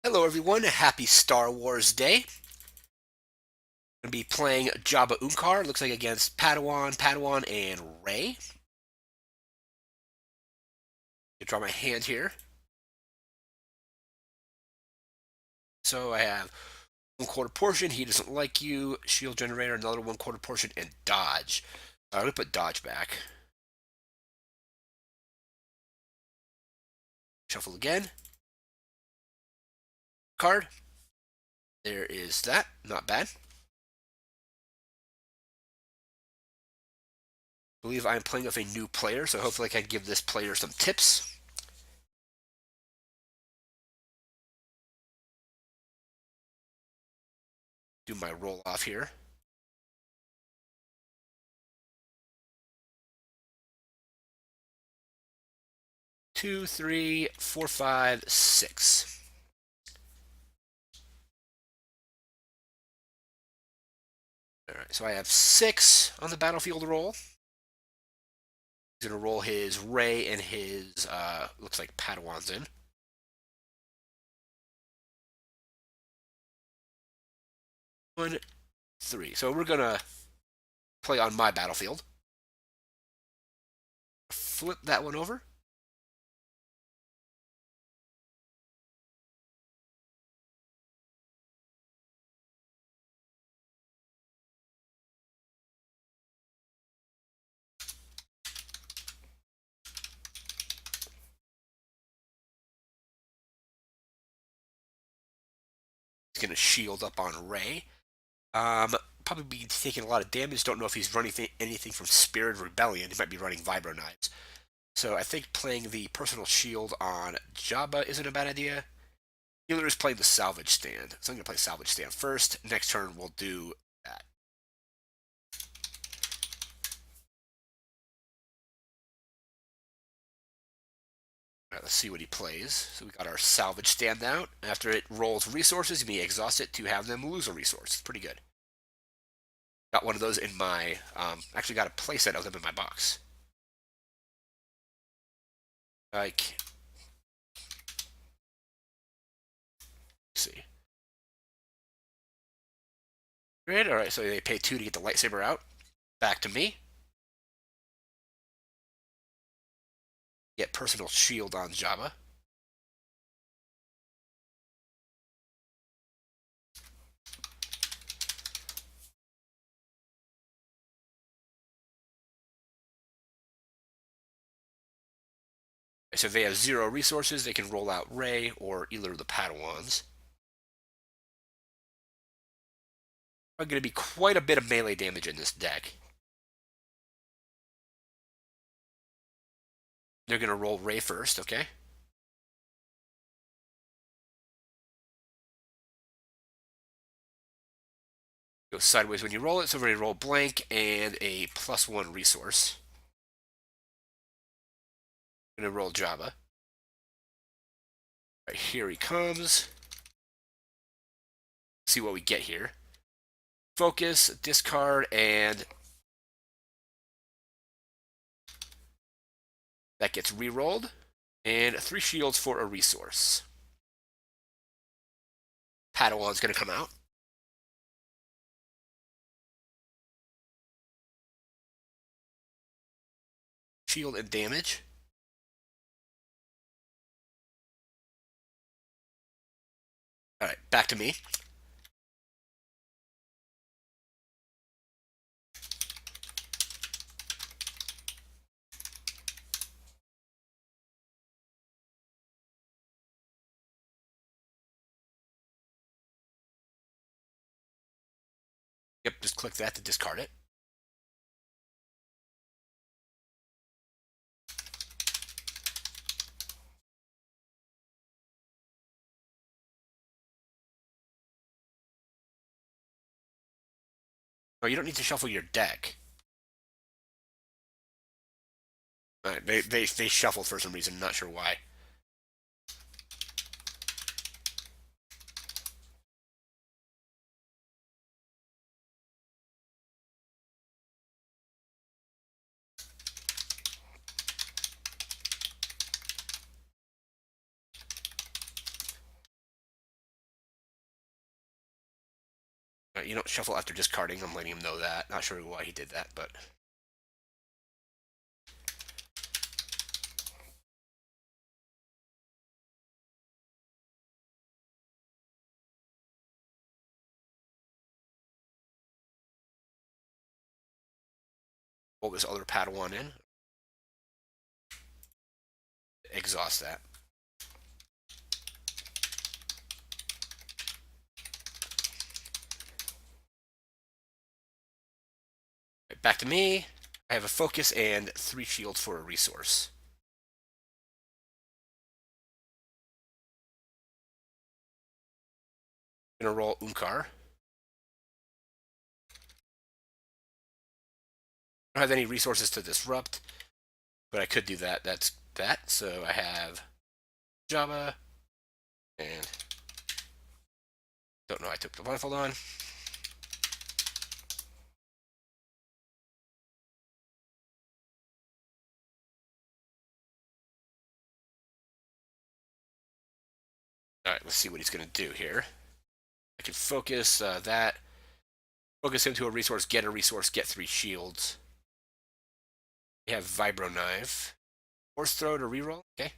Hello, everyone. Happy Star Wars Day. Going to be playing Jabba Unkar. Looks like against Padawan, and Rey. I draw my hand here. So I have 1/4 portion. He doesn't like you. Shield generator, another 1/4 portion, and dodge. I'm going to put dodge back. Shuffle again. Card. There is that. Not bad. I believe I'm playing with a new player, so hopefully I can give this player some tips. Do my roll off here. 2, 3, 4, 5, 6. All right, so I have 6 on the battlefield roll. He's going to roll his Rey and his, looks like Padawan's in. 1, 3. So we're going to play on my battlefield. Flip that one over. He's going to shield up on Rey. Probably be taking a lot of damage. Don't know if he's running anything from Spirit Rebellion. He might be running Vibro Knives. So I think playing the personal shield on Jabba isn't a bad idea. Healer is playing the salvage stand. So I'm going to play salvage stand first. Next turn we'll do that. All right, let's see what he plays. So we got our salvage stand out. After it rolls resources, you may exhaust it to have them lose a resource. It's pretty good. Got one of those in my, actually got a playset of them in my box. Like, let's see. Great, all right, so they pay 2 to get the lightsaber out. Back to me. Get personal shield on Jabba. So if they have 0 resources, they can roll out Rey or either of the Padawans. I'm going to be quite a bit of melee damage in this deck. They're going to roll Rey first, okay? Go sideways when you roll it, so we're going to roll blank and a +1 resource. I'm going to roll Jabba. Right, here he comes. See what we get here. Focus, discard, and that gets re-rolled. And 3 shields for a resource. Padawan's going to come out. Shield and damage. All right, back to me. Yep, just click that to discard it. Oh, you don't need to shuffle your deck. All right, they shuffled for some reason, not sure why. You don't shuffle after discarding. I'm letting him know that. Not sure why he did that, but what was other Padawan in? Exhaust that. Right, back to me. I have a focus and 3 shields for a resource. I'm gonna roll Unkar. I don't have any resources to disrupt, but I could do that. That's that. So I have Jabba, and don't know. I took the blindfold on. All right, let's see what he's gonna do here. I can focus that. Focus him to a resource, get 3 shields. We have Vibro Knife. Force throw to reroll. Okay.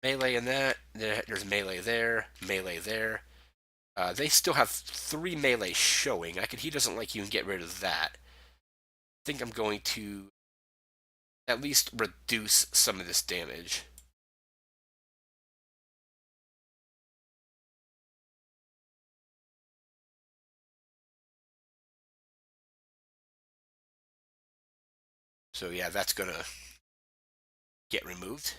Melee in that. There's melee there. Melee there. They still have 3 melee showing. He doesn't like you and get rid of that. I think I'm going to at least reduce some of this damage. So yeah, that's gonna get removed.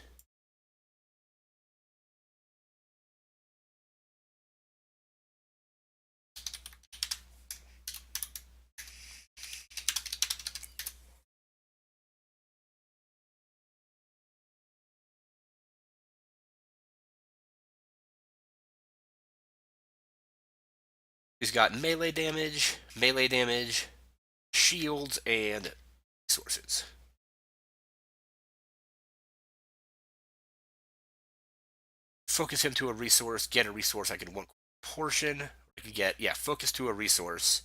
He's got melee damage, shields, and resources. Focus him to a resource, get a resource. I can one portion. I can get, yeah, focus to a resource.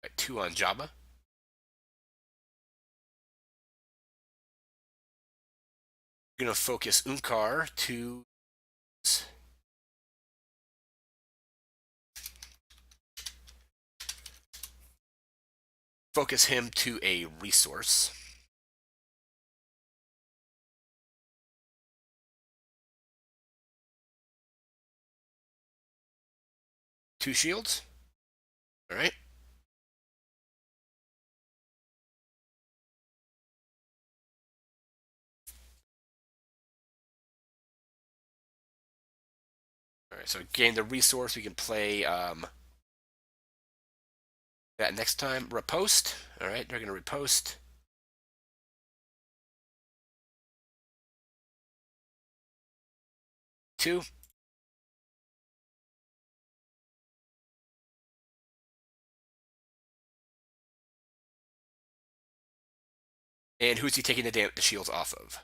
Right, 2 on Jabba. We're gonna focus Unkar to focus him to a resource. Two shields. All right. All right. So gain the resource. We can play that next time. Repost. All right. They're gonna repost. Two. And who's he taking the shields off of?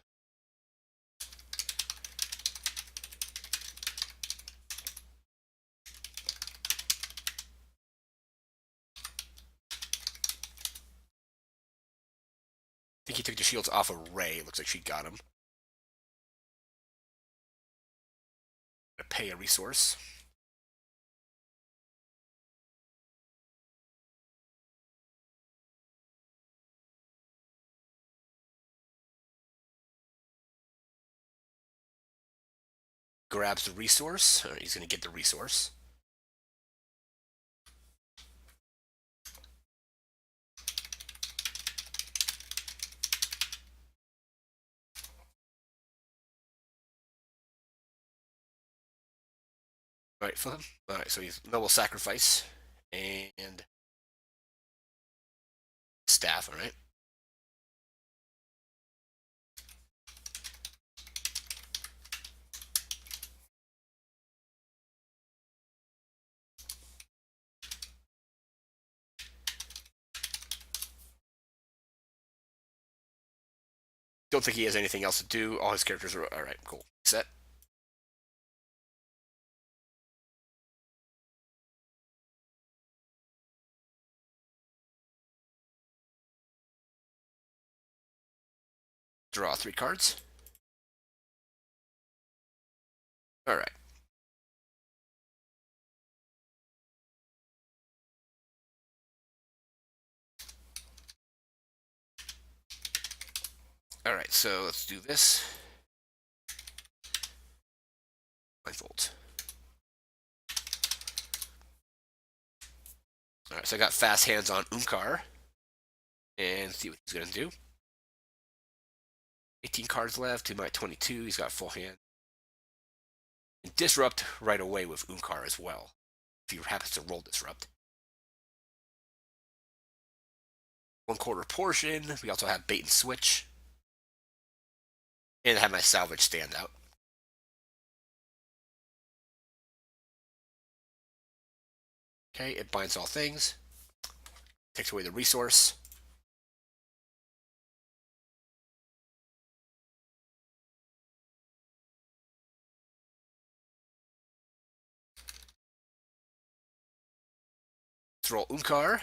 I think he took the shields off of Ray. Looks like she got him. Gonna pay a resource. Grabs the resource. All right, he's gonna get the resource. All right, flip him. All right, so he's noble sacrifice and staff. All right. Don't think he has anything else to do. All his characters are all right. Cool. Set. Draw 3 cards. All right. All right. So let's do this. Blindfold. All right. So I got fast hands on Unkar, and see what he's gonna do. 18 cards left. He might 22. He's got full hand. And disrupt right away with Unkar as well. If he happens to roll disrupt. 1/4 portion. We also have bait and switch. And I have my salvage stand out. Okay, it binds all things. Takes away the resource. Let's roll Unkar.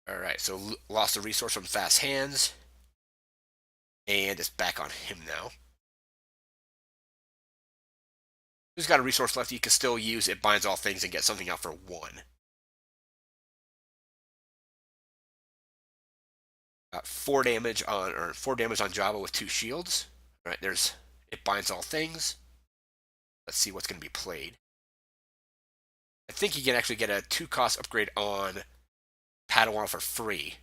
All right, so lost the resource from fast hands. And it's back on him now. He's got a resource left he can still use. It binds all things and get something out for 1. Got 4 damage on, or 4 damage on Jabba with 2 shields. All right, there's it binds all things. Let's see what's going to be played. I think you can actually get a 2-cost upgrade on Padawan for free.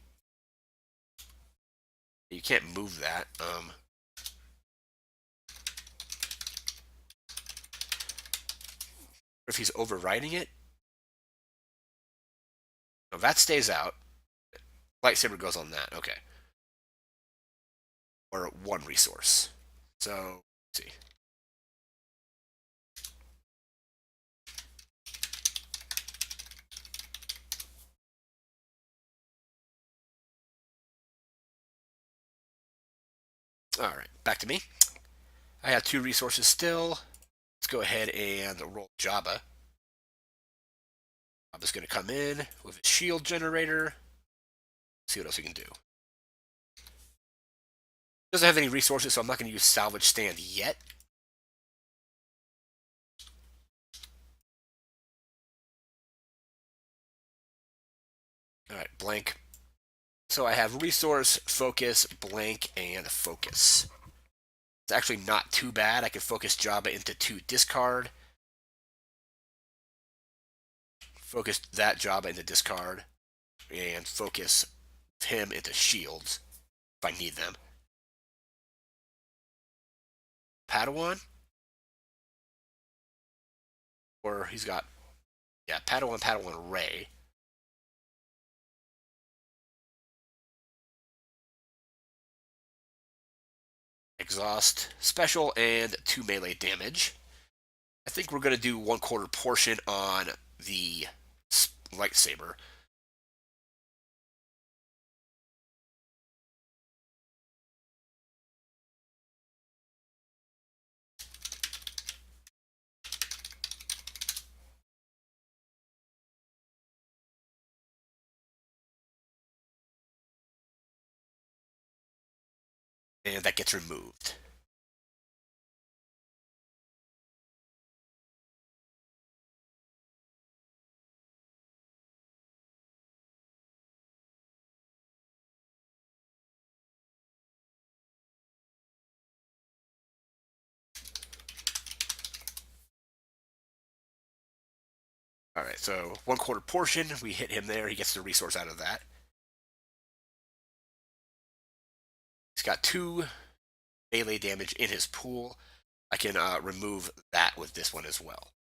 You can't move that. If he's overriding it, no, that stays out. Lightsaber goes on that. Okay. Or 1 resource. So, let's see. All right, back to me. I have 2 resources still. Let's go ahead and roll Jabba. Jabba's going to come in with a shield generator. See what else we can do. Doesn't have any resources, so I'm not going to use salvage stand yet. All right, blank. So I have resource, focus, blank, and focus. It's actually not too bad. I can focus Jabba into 2 discard. Focus that Jabba into discard. And focus him into shields if I need them. Padawan? Or he's got, yeah, Padawan, Ray. Exhaust, special, and 2 melee damage. I think we're going to do 1/4 portion on the lightsaber. And that gets removed. All right, so 1/4 portion, we hit him there. He gets the resource out of that. He's got 2 melee damage in his pool. I can remove that with this one as well.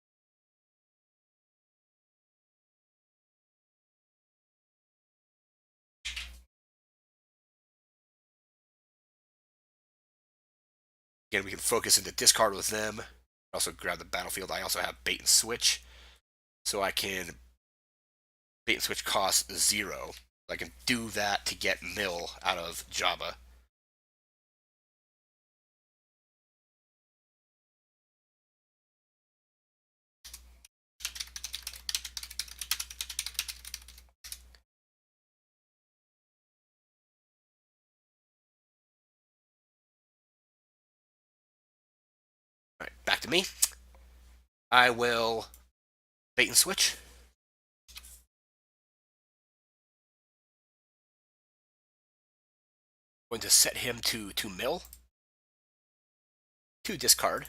Again, we can focus into discard with them. Also grab the battlefield. I also have bait and switch, so I can bait and switch costs 0. I can do that to get mill out of Jabba. All right, back to me. I will bait and switch. Going to set him to mill. To discard.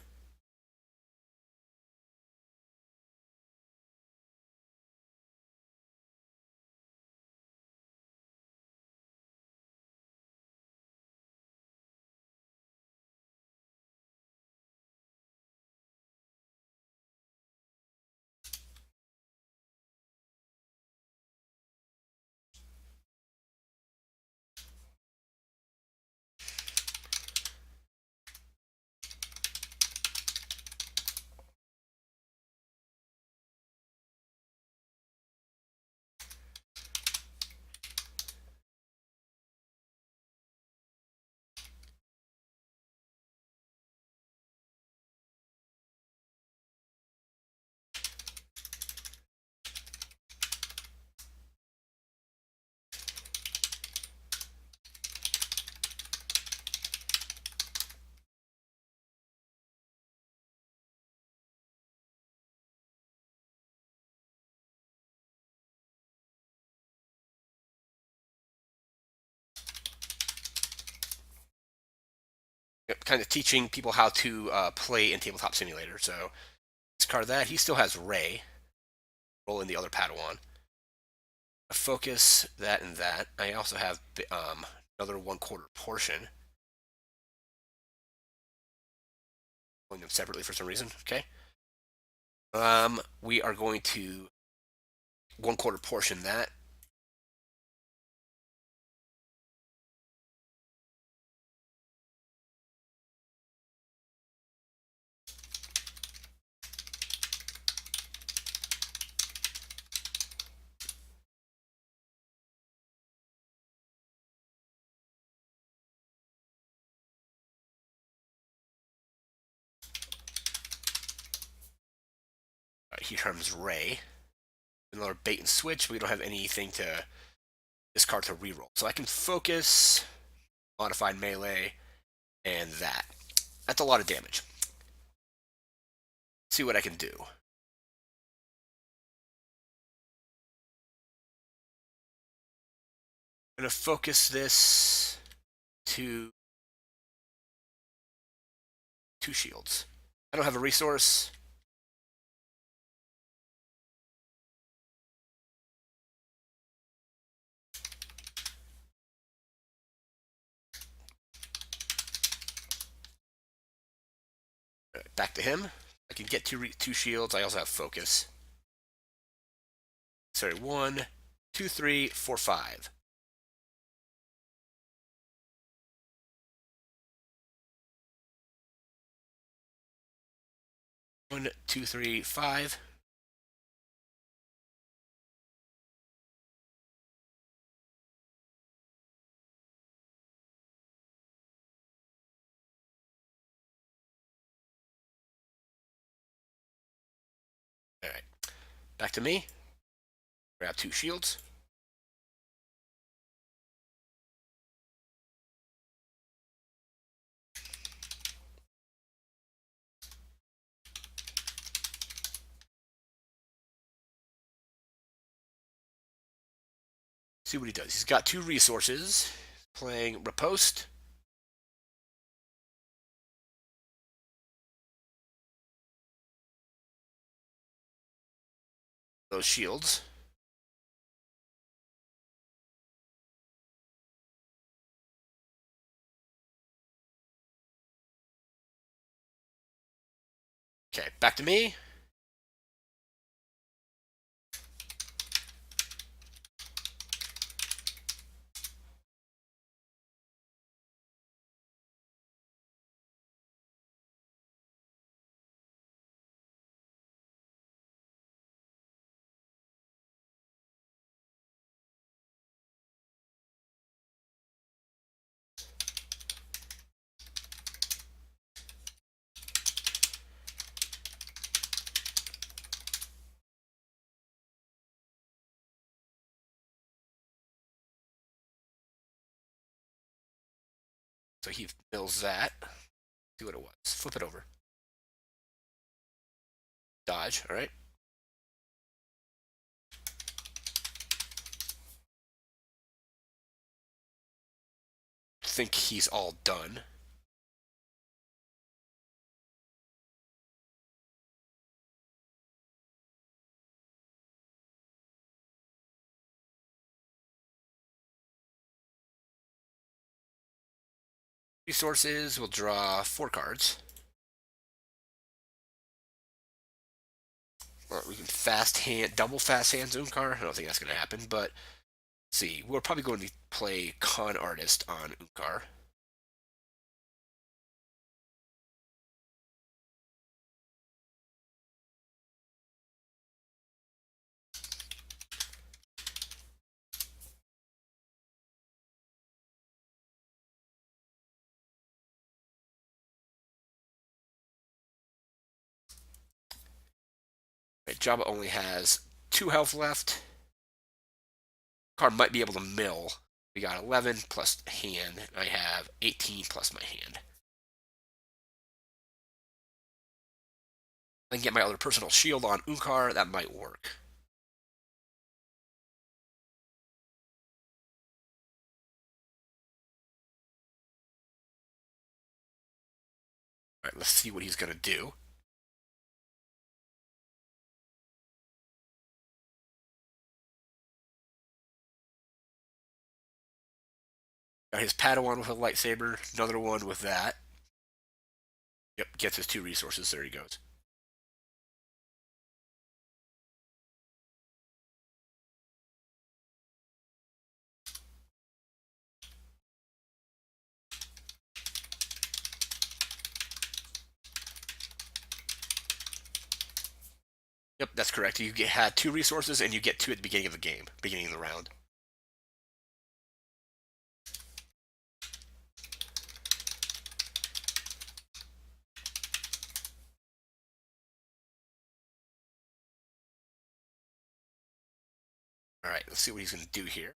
Kind of teaching people how to play in Tabletop Simulator. So discard that. He still has Ray. Roll in the other Padawan. Focus that and that. I also have another 1/4 portion. Pulling them separately for some reason. Okay. We are going to 1/4 portion that. He harms Ray. Another bait and switch. We don't have anything to discard to reroll. So I can focus, modified melee, and that. That's a lot of damage. See what I can do. I'm going to focus this to 2 shields. I don't have a resource. Back to him. I can get 2 shields. I also have focus. Sorry, 1, 2, 3, 4, 5. 1, 2, 3, 5. All right. Back to me. Grab 2 shields. See what he does. He's got 2 resources. Playing Riposte. Those shields. Okay, back to me. So he mills that. See what it was. Flip it over. Dodge. All right. Think he's all done. Resources. We'll draw 4 cards. Or we can fast hand, double fast hands Unkar. I don't think that's going to happen, but see, we're probably going to play Con Artist on Unkar. Right, Jabba only has 2 health left. Card might be able to mill. We got 11 plus hand. I have 18 plus my hand. I can get my other personal shield on Unkar. That might work. All right, let's see what he's going to do. Got his Padawan with a lightsaber. Another one with that. Yep, gets his 2 resources. There he goes. Yep, that's correct. Had 2 resources, and you get 2 at the beginning of the game, beginning of the round. All right, let's see what he's going to do here.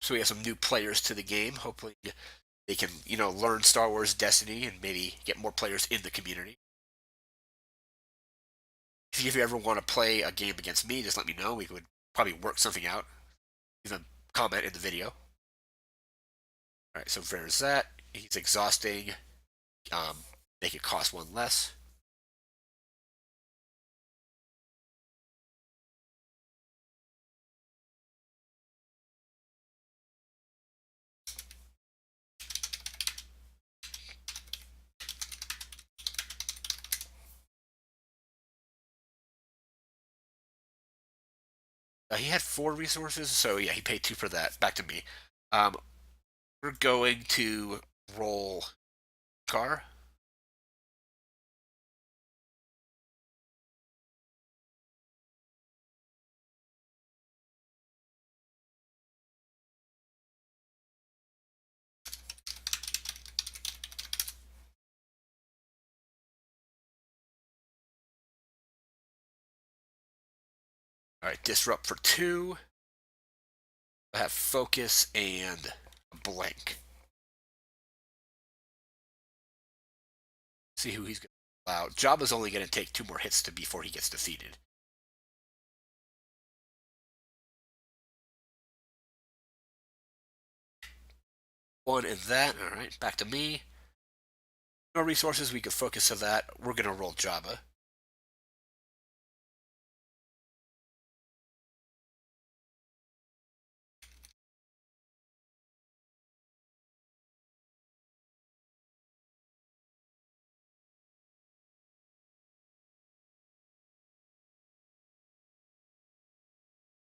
So we have some new players to the game. Hopefully, they can, learn Star Wars Destiny and maybe get more players in the community. If you ever want to play a game against me, just let me know. We could probably work something out. Leave a comment in the video. All right, so there's that. He's exhausting. Make it cost 1 less. He had 4 resources, so yeah, he paid 2 for that. Back to me. Um, we're going to roll car. All right, disrupt for 2. I have focus and blank. See who he's going to allow. Jabba's only going to take 2 more hits before he gets defeated. 1 and that. All right, back to me. No resources. We could focus on that. We're going to roll Jabba.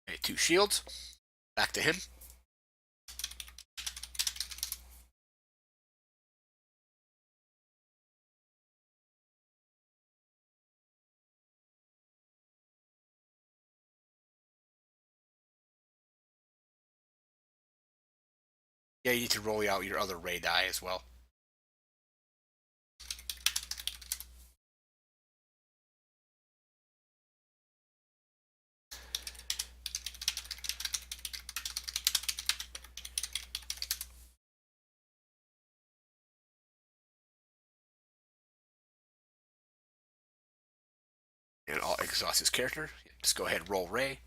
Okay, 2 shields. Back to him. Yeah, you need to roll out your other Ray die as well. exhaust his character. Just go ahead and roll Ray.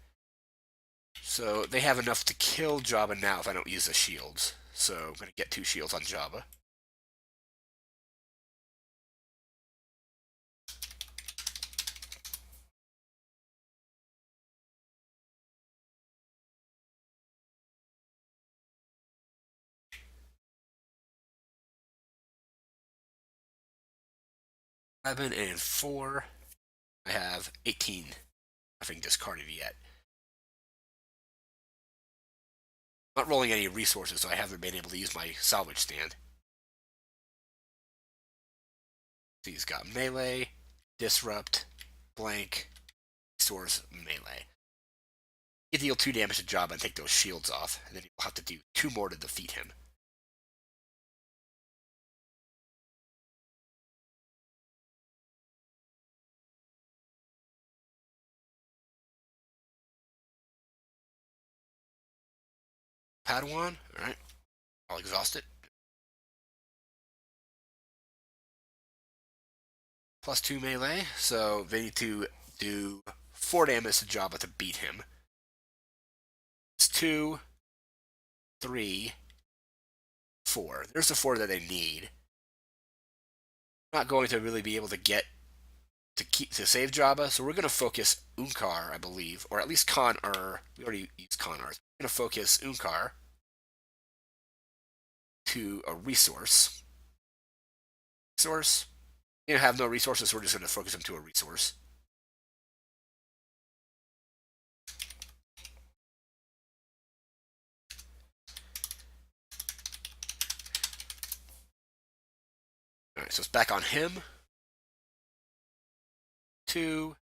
So they have enough to kill Jabba now if I don't use the shields. So I'm going to get 2 shields on Jabba. Seven and 4. I have 18. Nothing discarded yet. I'm not rolling any resources, so I haven't been able to use my salvage stand. So he's got melee, disrupt, blank, resource, melee. You deal 2 damage to Jabba and take those shields off, and then you'll have to do 2 more to defeat him. Padawan, alright. I'll exhaust it. Plus 2 melee, so they need to do 4 damage to Jabba to beat him. It's 2, 3, 4. There's the 4 that they need. Not going to really be able to get to save Jabba, so we're going to focus Unkar, I believe, or at least Con-Ur. We already used Con-Ur. We're going to focus Unkar to a resource. Resource. You have no resources, so we're just going to focus him to a resource. Alright, so it's back on him. 2.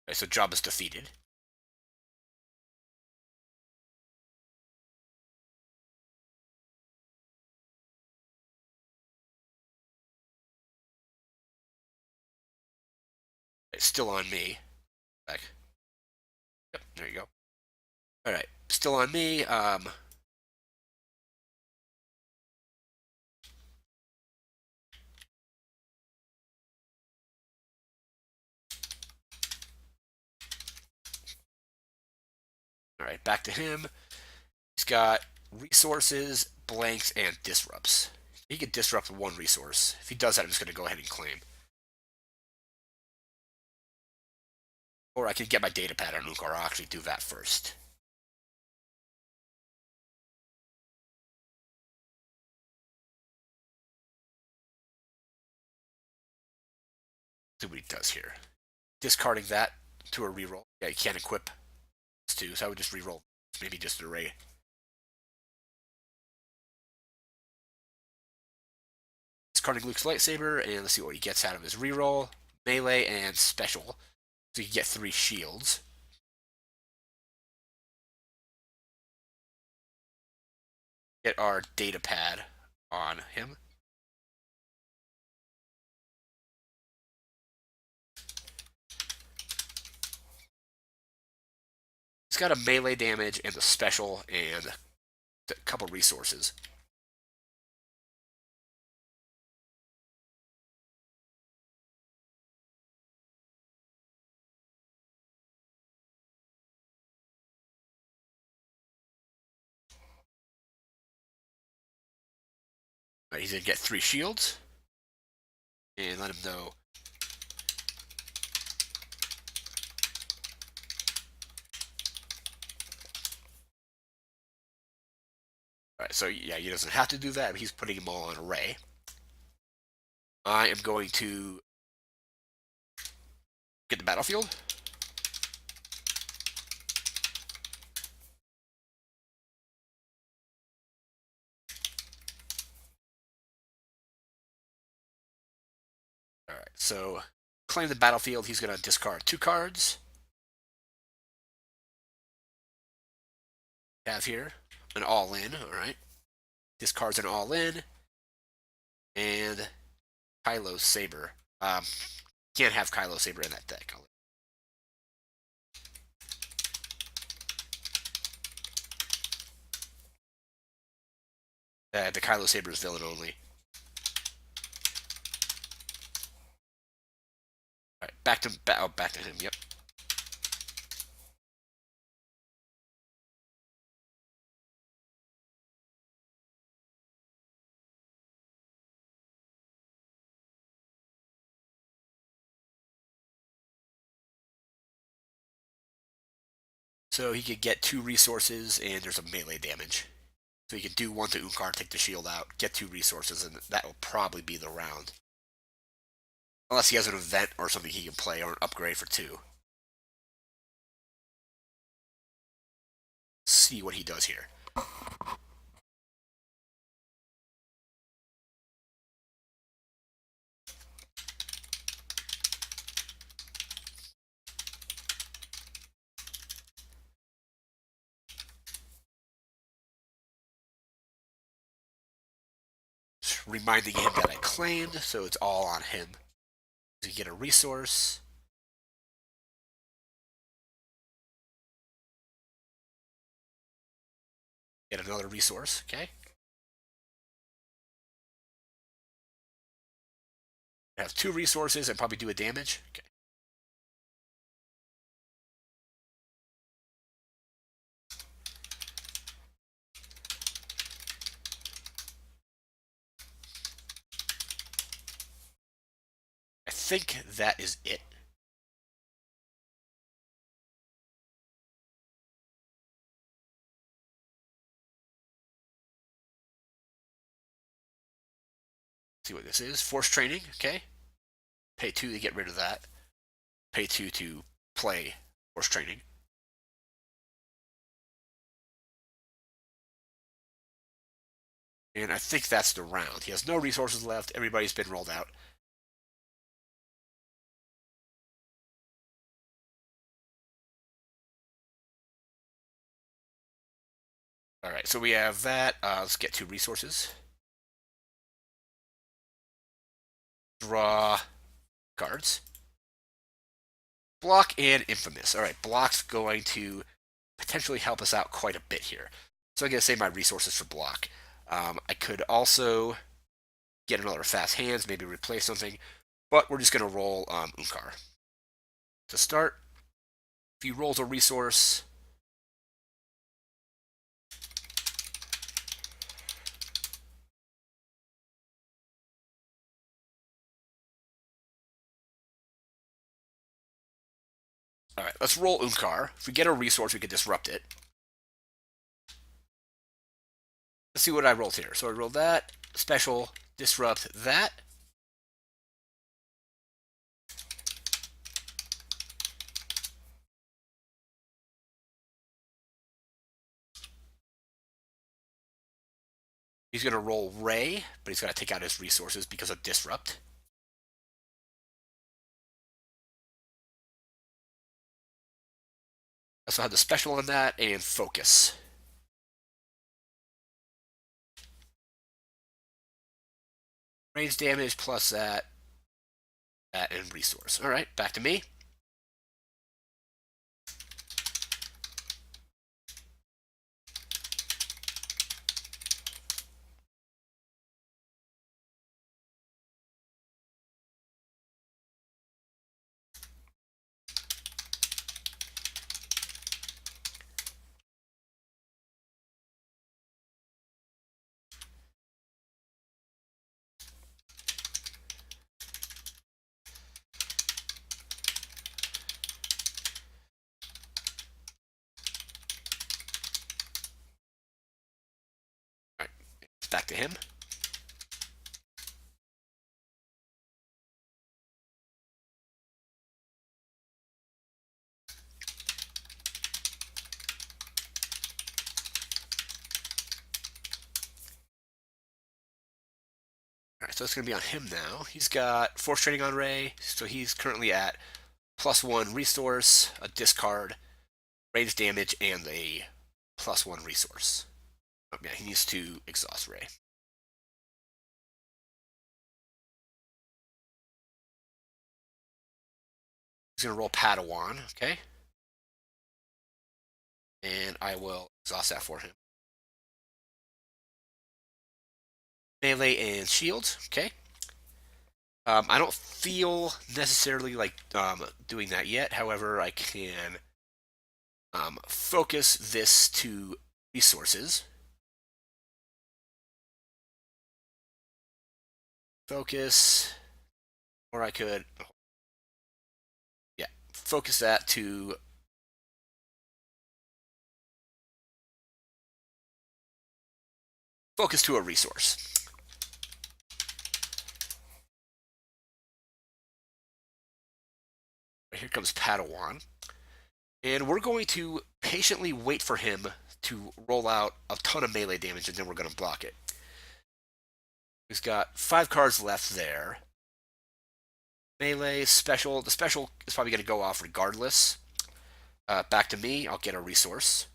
Okay, so Jabba's defeated. It's still on me. Back. Yep, there you go. Alright, still on me. Alright, back to him. He's got resources, blanks, and disrupts. He can disrupt 1 resource. If he does that, I'm just going to go ahead and claim. Or I can get my data pad on Unkar. I'll actually do that first. See what he does here. Discarding that to a reroll. Yeah, you can't equip this too, so I would just reroll. Maybe just an array. Discarding Luke's lightsaber, and let's see what he gets out of his reroll. Melee and special. So you get 3 shields. Get our data pad on him. He's got a melee damage and a special and a couple resources. Right, he's going to get 3 shields. And let him know. Alright, so yeah, he doesn't have to do that, but he's putting them all on array. I am going to get the battlefield. Alright, so claim the battlefield. He's going to discard 2 cards. Have here. an all-in. All right. Discards an all-in. And Kylo Saber. Can't have Kylo Saber in that deck. The Kylo Saber is villain only. All right, back to him. Yep. So he could get 2 resources, and there's a melee damage. So he could do 1 to Unkar, take the shield out, get 2 resources, and that will probably be the round. Unless he has an event or something he can play, or an upgrade for 2. See what he does here. Reminding him that I claimed, so it's all on him. To get a resource. Get another resource, okay? Have 2 resources and probably do a damage. Okay. I think that is it. See what this is. Force training, okay? Pay 2 to get rid of that. Pay 2 to play force training. And I think that's the round. He has no resources left. Everybody's been rolled out. All right, so we have that. Let's get 2 resources. Draw cards. Block and Infamous. All right, block's going to potentially help us out quite a bit here. So I'm going to save my resources for block. I could also get another fast hands, maybe replace something, but we're just going to roll Unkar. To start, if he rolls a resource, all right, let's roll Unkar. If we get a resource, we can disrupt it. Let's see what I rolled here. So I rolled that, special, disrupt that. He's going to roll Ray, but he's got to take out his resources because of disrupt. I also have the special on that and focus. Range damage plus that, and resource. All right, back to me. All right, back to him. All right, so it's going to be on him now. He's got force training on Ray, so he's currently at +1 resource, a discard, range damage, and a +1 resource. Oh, yeah, he needs to exhaust Ray. He's going to roll Padawan, okay? And I will exhaust that for him. Melee and shield, okay? I don't feel necessarily like doing that yet. However, I can focus this to resources. Focus, or I could, yeah, focus that to a resource. Here comes Padawan. And we're going to patiently wait for him to roll out a ton of melee damage, and then we're going to block it. He's got 5 cards left there. Melee, special. The special is probably going to go off regardless. Back to me. I'll get a resource.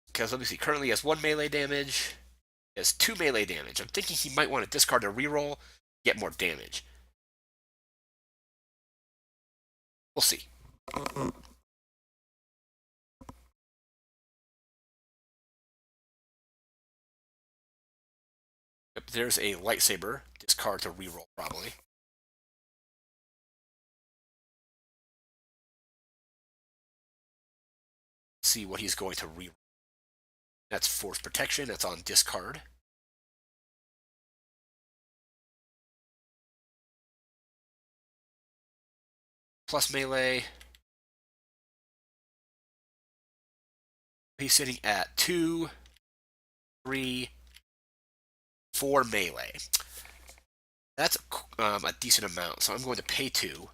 Because let me see. Currently he has 1 melee damage. He has 2 melee damage. I'm thinking he might want to discard a reroll, get more damage. We'll see. There's a lightsaber. Discard to reroll, probably. See what he's going to reroll. That's force protection. That's on discard. Plus melee. He's sitting at 2, 3, 4 melee. That's a decent amount, so I'm going to pay 2.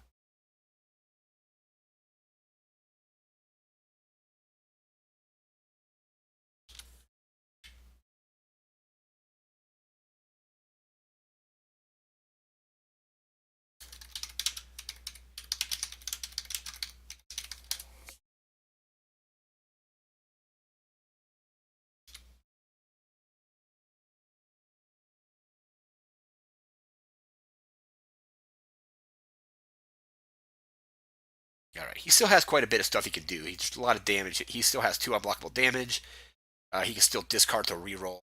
Alright, he still has quite a bit of stuff he can do. He's just a lot of damage. He still has 2 unblockable damage. He can still discard to reroll.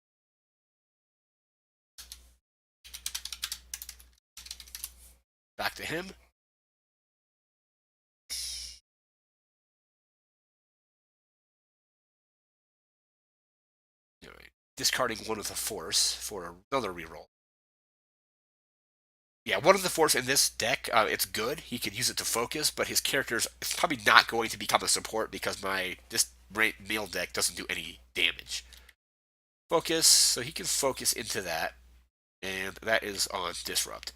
Back to him. Alright. Discarding 1 of the force for another reroll. Yeah, 1 of the force in this deck, it's good. He can use it to focus, but his character's probably not going to become a support because this meal deck doesn't do any damage. Focus, so he can focus into that, and that is on disrupt.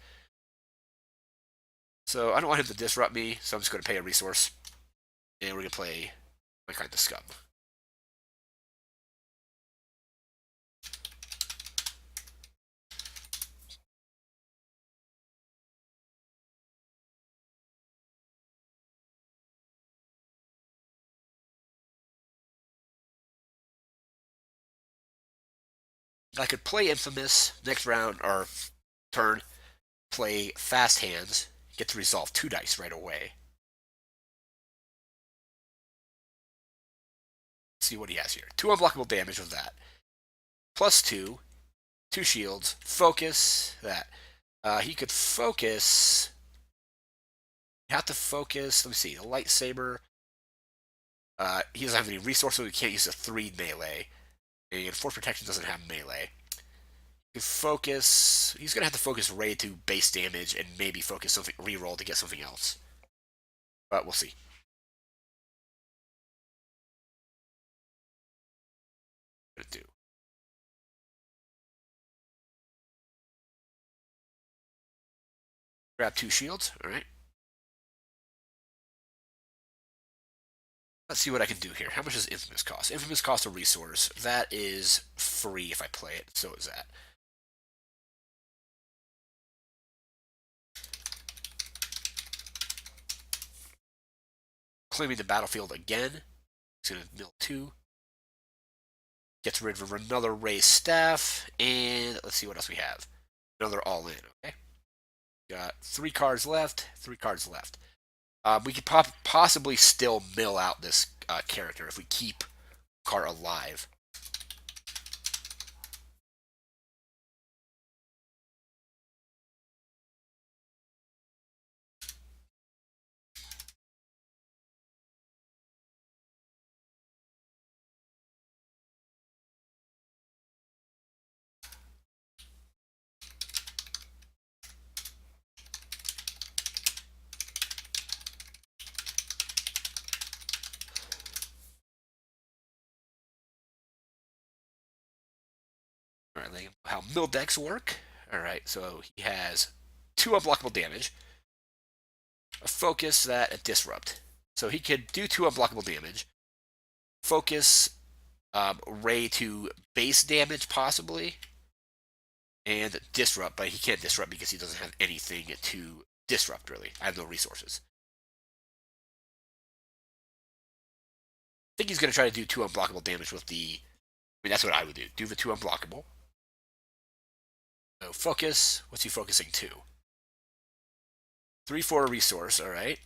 So I don't want him to disrupt me, so I'm just going to pay a resource, and we're going to play my kind of scum. I could play Infamous next round or turn, play Fast Hands, get to resolve 2 dice right away. Let's see what he has here. 2 unblockable damage with that. Plus 2, 2 shields, focus, that. He could focus. You have to focus. Let me see. The lightsaber. He doesn't have any resources, so he can't use a 3 melee. And Force Protection doesn't have melee. He could focus. He's going to have to focus Ray to base damage and maybe focus something, reroll to get something else. But we'll see. What to do. Grab 2 shields. All right. Let's see what I can do here. How much does Infamous cost? Infamous costs a resource. That is free if I play it. So is that. claiming the battlefield again. He's going to mill 2. Gets rid of another raised staff, and let's see what else we have. Another all in, okay? Got 3 cards left, 3 cards left. We could possibly still mill out this character if we keep Unkar alive. All right, how mill decks work. All right, so he has 2 unblockable damage, a focus, that a disrupt. So he could do 2 unblockable damage, focus Ray to base damage possibly, and disrupt, but he can't disrupt because he doesn't have anything to disrupt really. I have no resources. I think he's going to try to do 2 unblockable damage with the. I mean, that's what I would do. Do the 2 unblockable. So focus. What's he focusing to? 3 for a resource. All right.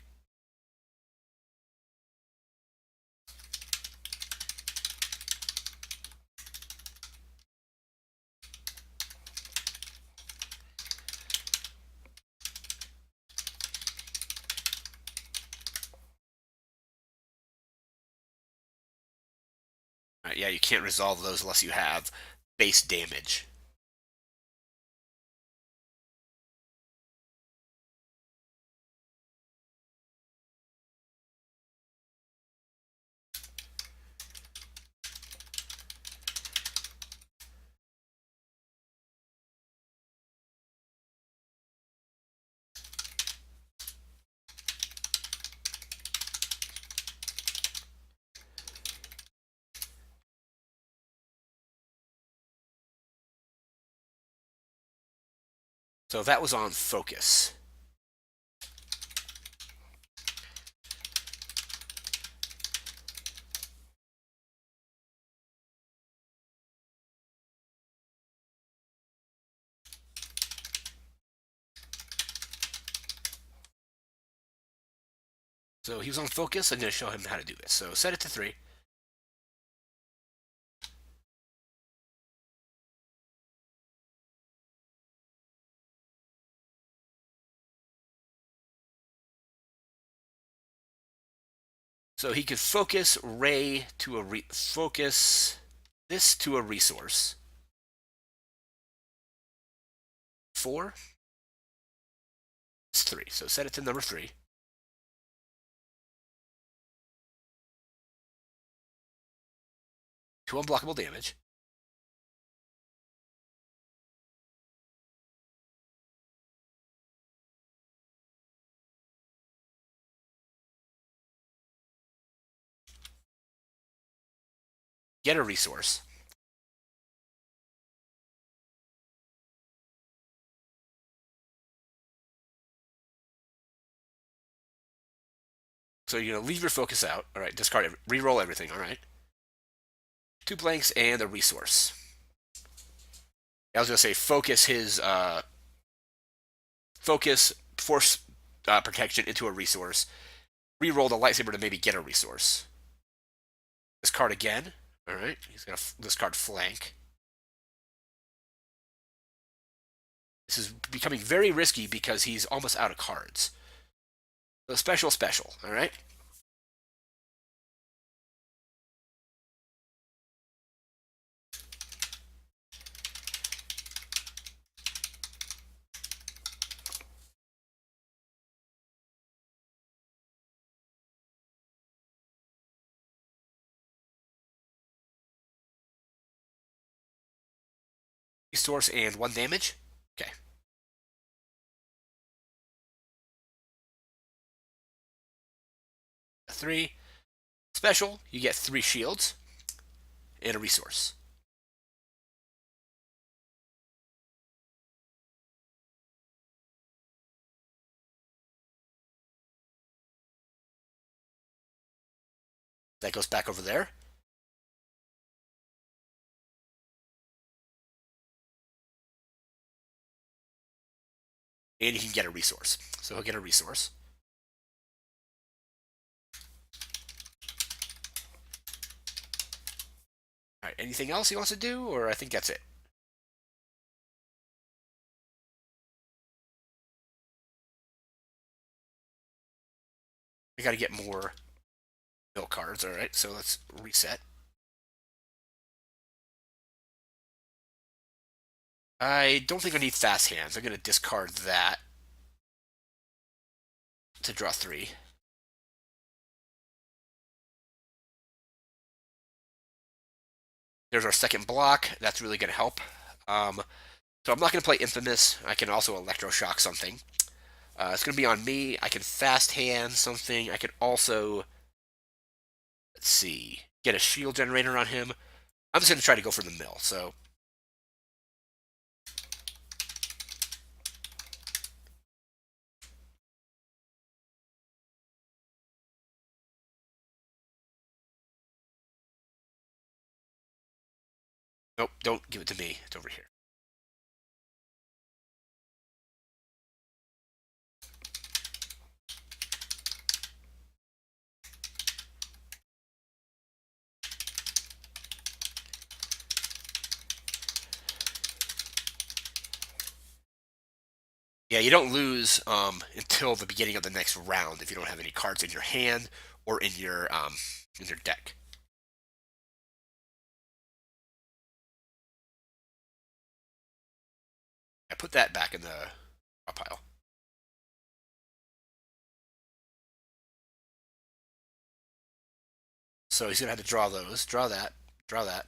All right. Yeah, you can't resolve those unless you have base damage. So that was on focus. So he was on focus. I'm going to show him how to do this. So set it to 3. So he could focus Ray to a focus this to a resource. 4. It's 3. So set it to number 3. 2 unblockable damage. Get a resource. So you're going to leave your focus out. All right, discard, reroll everything. All right. 2 blanks and a resource. I was going to say focus his focus force protection into a resource. Reroll the lightsaber to maybe get a resource. Discard again. All right. He's going to discard flank. This is becoming very risky because he's almost out of cards. So special. All right. Resource and 1 damage. Okay. A 3. Special, you get 3 shields and a resource. That goes back over there. And he can get a resource. So he'll get a resource. All right, anything else he wants to do, or I think that's it. We got to get more mill cards. All right, so let's reset. I don't think I need fast hands. I'm going to discard that to draw 3. There's our second block. That's really going to help. So I'm not going to play Infamous. I can also Electroshock something. It's going to be on me. I can fast hand something. I can also, let's see, get a shield generator on him. I'm just going to try to go for the mill. So nope, don't give it to me. It's over here. Yeah, you don't lose until the beginning of the next round if you don't have any cards in your hand or in your deck. I put that back in the pile. So he's gonna have to draw those. Draw that. Draw that.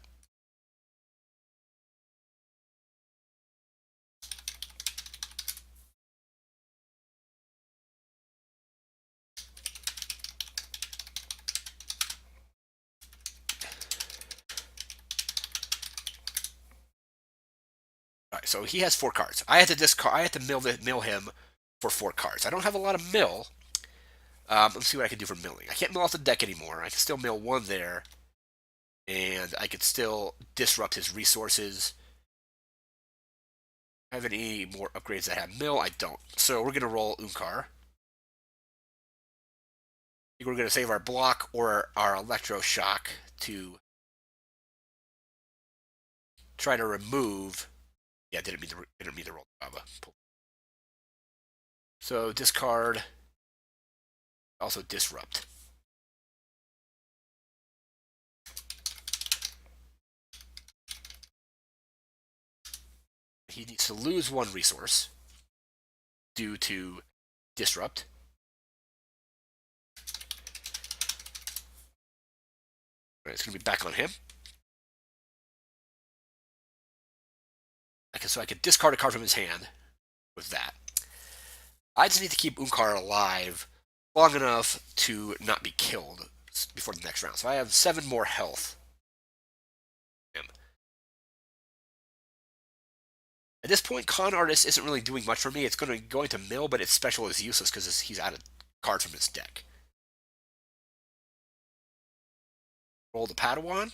All right, so he has 4 cards. I had to discard. I had to mill him for 4 cards. I don't have a lot of mill. Let's see what I can do for milling. I can't mill off the deck anymore. I can still mill 1 there, and I could still disrupt his resources. Have any more upgrades that have mill? I don't. So we're gonna roll Unkar. I think we're gonna save our block or our electroshock to try to remove. Yeah, didn't mean to roll Jabba. So discard. Also disrupt. He needs to lose 1 resource due to disrupt. Right, it's going to be back on him. Okay, so I could discard a card from his hand with that. I just need to keep Unkar alive long enough to not be killed before the next round. So I have 7 more health. At this point, Con Artist isn't really doing much for me. It's going to mill, but its special is useless because he's out of cards from his deck. Roll the Padawan.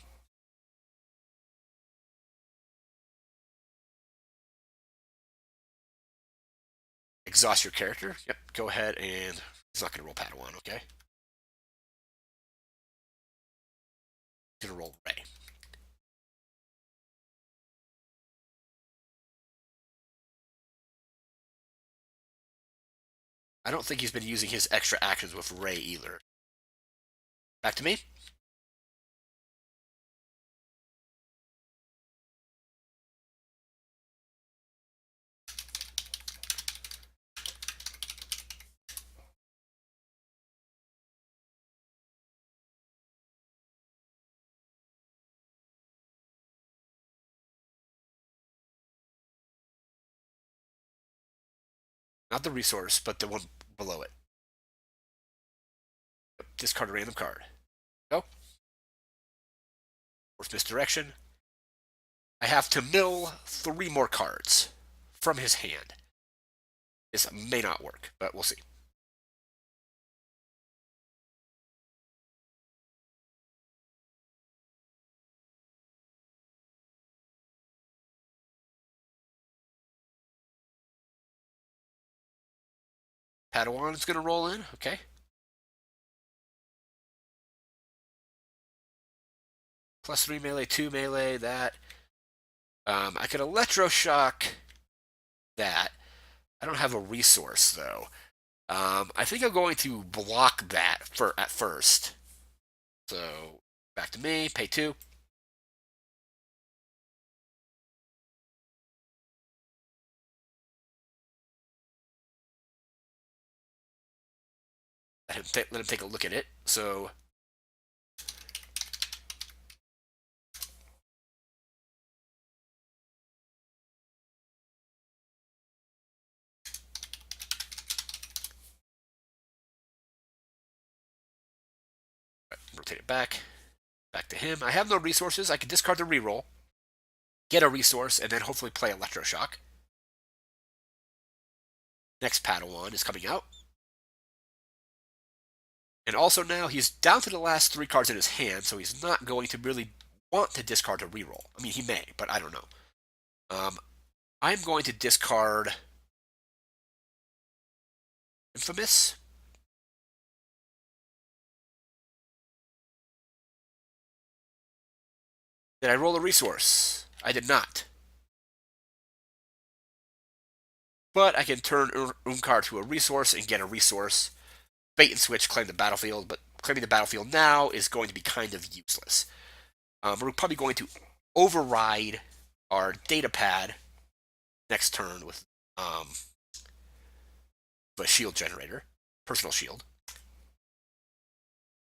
Exhaust your character. Yep, go ahead and... He's not going to roll Padawan, okay? He's going to roll Ray. I don't think he's been using his extra actions with Ray either. Back to me. Not the resource, but the one below it. Discard a random card. Go. Force misdirection. I have to mill 3 more cards from his hand. This may not work, but we'll see. Padawan is going to roll in. Okay. +3 melee, 2 melee, that. I could electroshock that. I don't have a resource, though. I think I'm going to block that at first. So, back to me, pay 2. Let him take a look at it. So, rotate it back. Back to him. I have no resources. I can discard the reroll, get a resource, and then hopefully play Electroshock. Next Padawan is coming out. And also now he's down to the last 3 cards in his hand, so he's not going to really want to discard a reroll. I mean, he may, but I don't know. I'm going to discard Infamous. Did I roll a resource? I did not. But I can turn Unkar to a resource and get a resource. Bait and switch, claim the battlefield, but claiming the battlefield now is going to be kind of useless. We're probably going to override our data pad next turn with a shield generator, personal shield.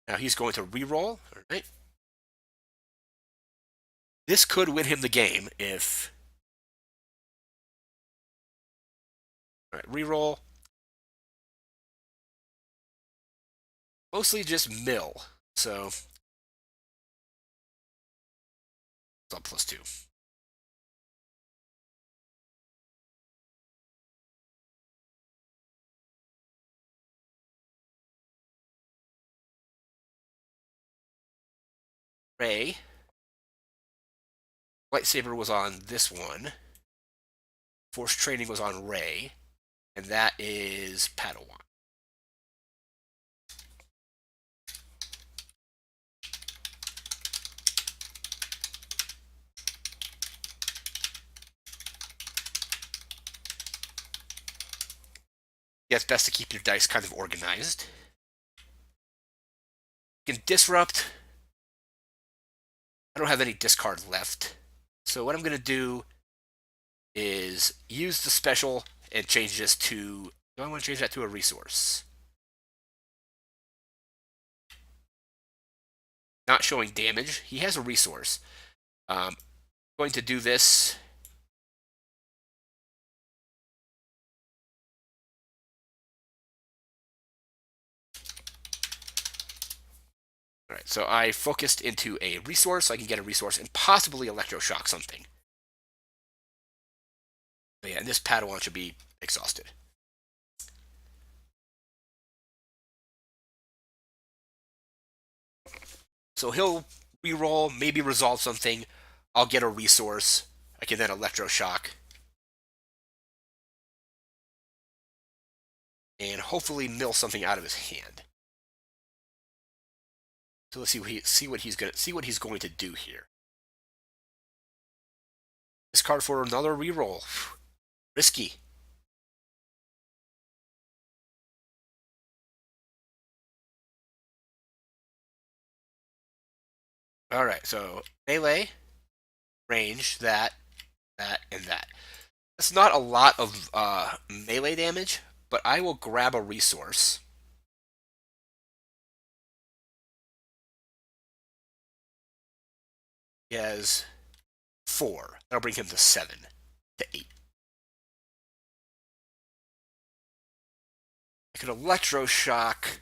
Now he's going to reroll. All right. This could win him the game if. All right, reroll. Mostly just mill. So. It's up +2. Ray. Lightsaber was on this one. Force training was on Ray. And that is Padawan. Yeah, it's best to keep your dice kind of organized. You can disrupt. I don't have any discard left. So what I'm going to do is use the special and change this to. Do I want to change that to a resource? Not showing damage. He has a resource. Going to do this. All right, so I focused into a resource. So I can get a resource and possibly electroshock something. But yeah, and this Padawan should be exhausted. So he'll reroll, maybe resolve something. I'll get a resource. I can then electroshock. And hopefully mill something out of his hand. So let's see what he's going to do here. This card for another reroll. Risky. All right, so melee, range, that, and that. That's not a lot of melee damage, but I will grab a resource. He has 4. That'll bring him to 7, to 8. I could electroshock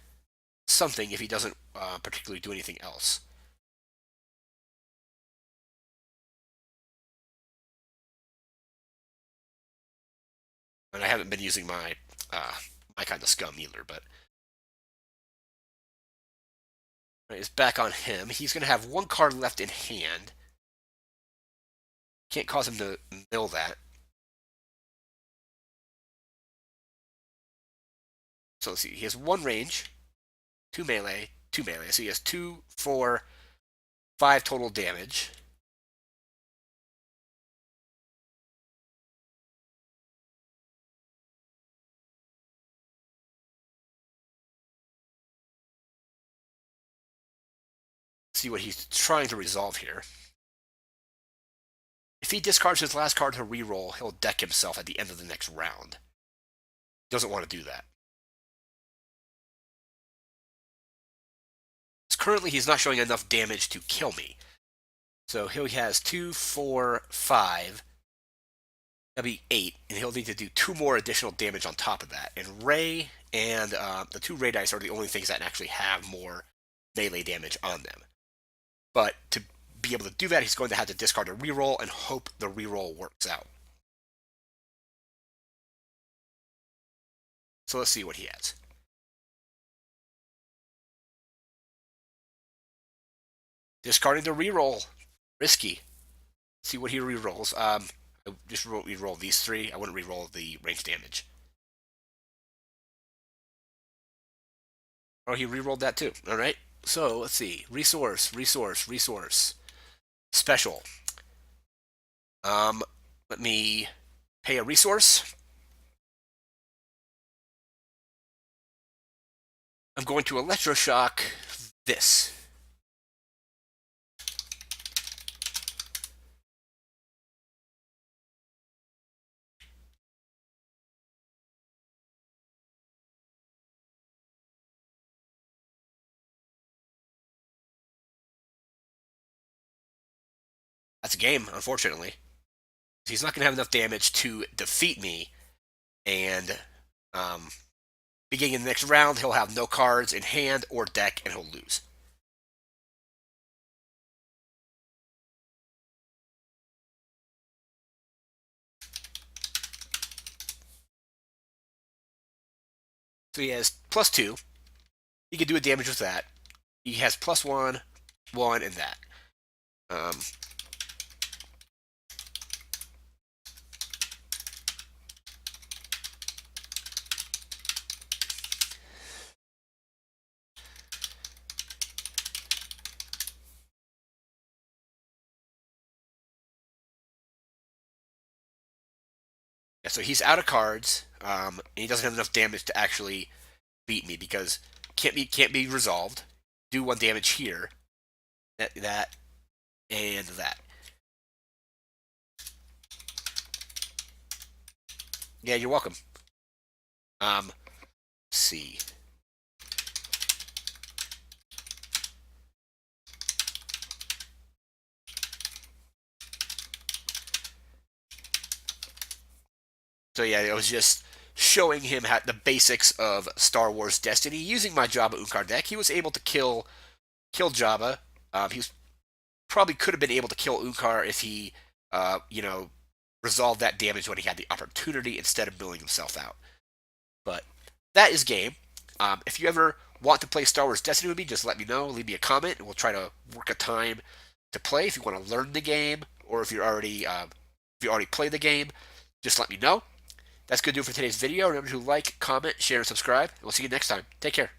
something if he doesn't particularly do anything else. And I haven't been using my kind of scum either, but it's back on him. He's going to have 1 card left in hand. Can't cause him to mill that. So let's see. He has 1 range, 2 melee, 2 melee. So he has 2, 4, 5 total damage. See what he's trying to resolve here. If he discards his last card to reroll, he'll deck himself at the end of the next round. He doesn't want to do that. Currently, he's not showing enough damage to kill me. So he has 2, 4, 5. That'll be 8, and he'll need to do 2 more additional damage on top of that. And Ray and the 2 Ray dice are the only things that actually have more melee damage on them. But to be able to do that, he's going to have to discard a reroll and hope the reroll works out. So let's see what he has. Discarding the reroll. Risky. See what he rerolls. I just reroll these 3. I wouldn't reroll the range damage. Oh, he rerolled that too. All right. So let's see. Resource. Special. Let me pay a resource. I'm going to electroshock this. That's a game, unfortunately. He's not going to have enough damage to defeat me, and beginning the next round, he'll have no cards in hand or deck, and he'll lose. So he has +2. He can do a damage with that. He has +1, 1, and that. Yeah, so he's out of cards, and he doesn't have enough damage to actually beat me because can't be resolved. Do 1 damage here, that, and that. Yeah, you're welcome. Let's see. So yeah, it was just showing him the basics of Star Wars Destiny using my Jabba Unkar deck. He was able to kill Jabba. He was probably could have been able to kill Unkar if he, resolved that damage when he had the opportunity instead of milling himself out. But that is game. If you ever want to play Star Wars Destiny with me, just let me know. Leave me a comment, and we'll try to work a time to play. If you want to learn the game, or if you already play the game, just let me know. That's going to do it for today's video. Remember to like, comment, share, and subscribe. And we'll see you next time. Take care.